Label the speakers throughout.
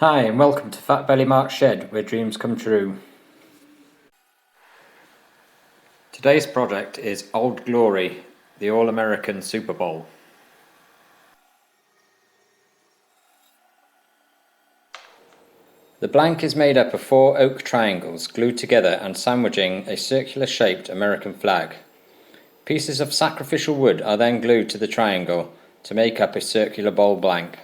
Speaker 1: Hi and welcome to Fat Belly Mark's shed, where dreams come true. Today's project is Old Glory, the All-American Super Bowl. The blank is made up of 4 oak triangles glued together and sandwiching a circular shaped American flag. Pieces of sacrificial wood are then glued to the triangle to make up a circular bowl blank.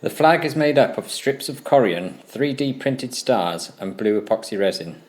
Speaker 1: The flag is made up of strips of Corian, 3D printed stars and blue epoxy resin.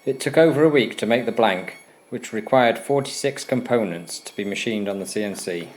Speaker 1: It took over a week to make the blank, which required 46 components to be machined on the CNC.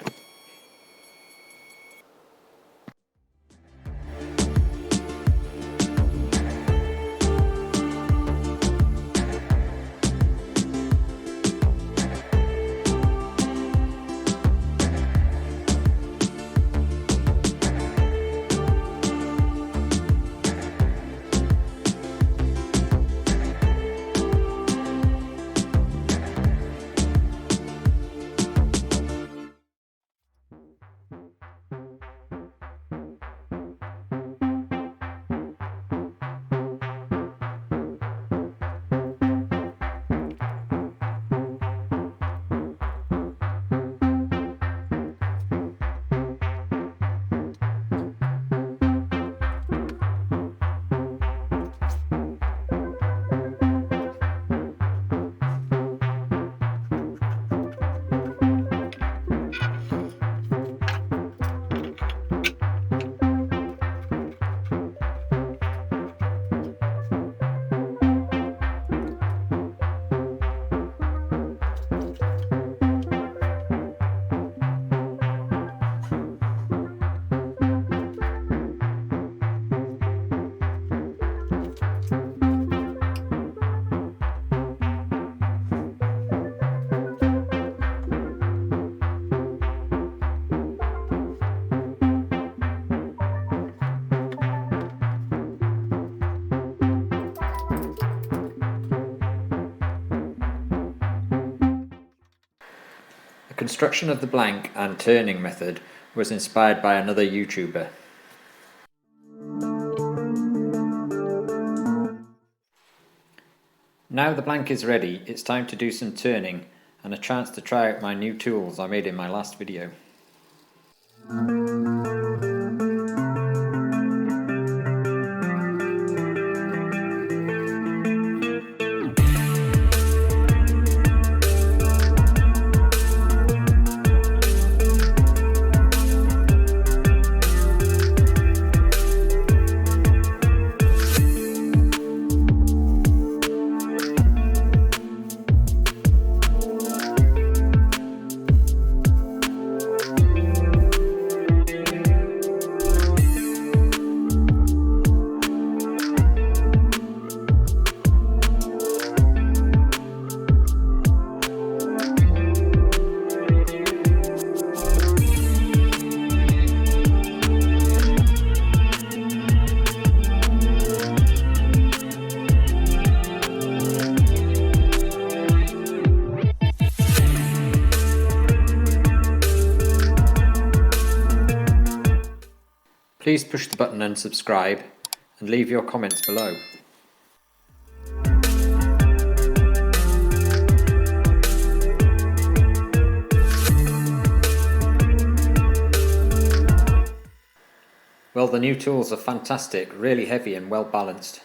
Speaker 1: The construction of the blank and turning method was inspired by another YouTuber. Now the blank is ready, it's time to do some turning and a chance to try out my new tools I made in my last video. Please push the button and subscribe, and leave your comments below. Well, the new tools are fantastic, really heavy and well balanced.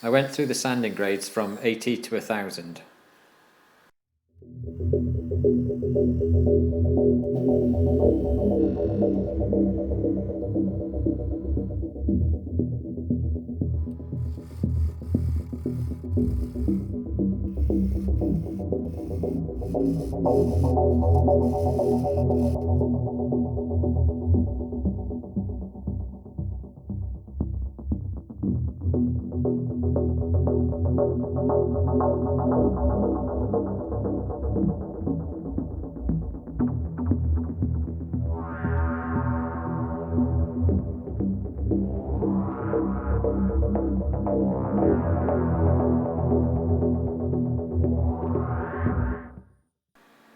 Speaker 1: I went through the sanding grades from 80 to 1000.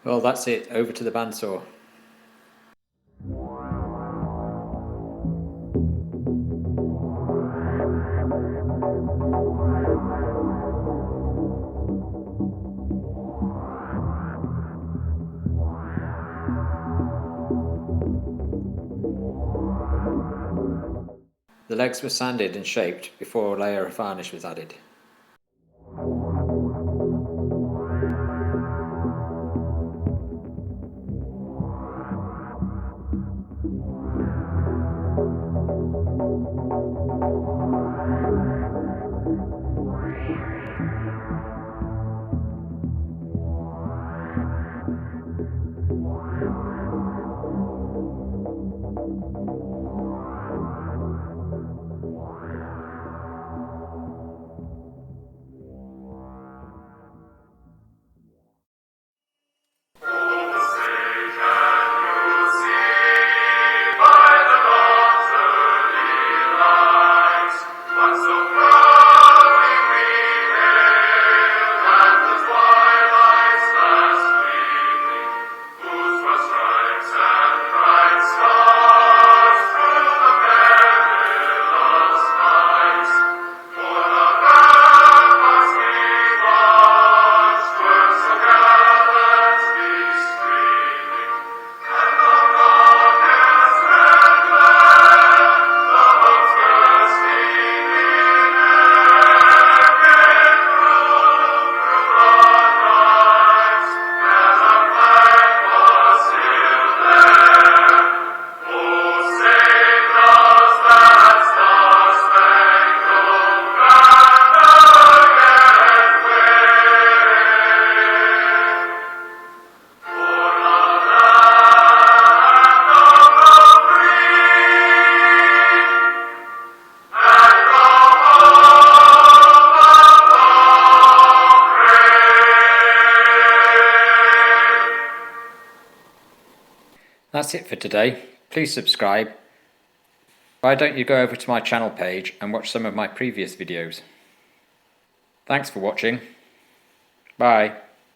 Speaker 1: Well, that's it, over to the bandsaw. The legs were sanded and shaped before a layer of varnish was added. That's it for today. Please subscribe Why don't you go over to my channel page and watch some of my previous videos? Thanks for watching. Bye.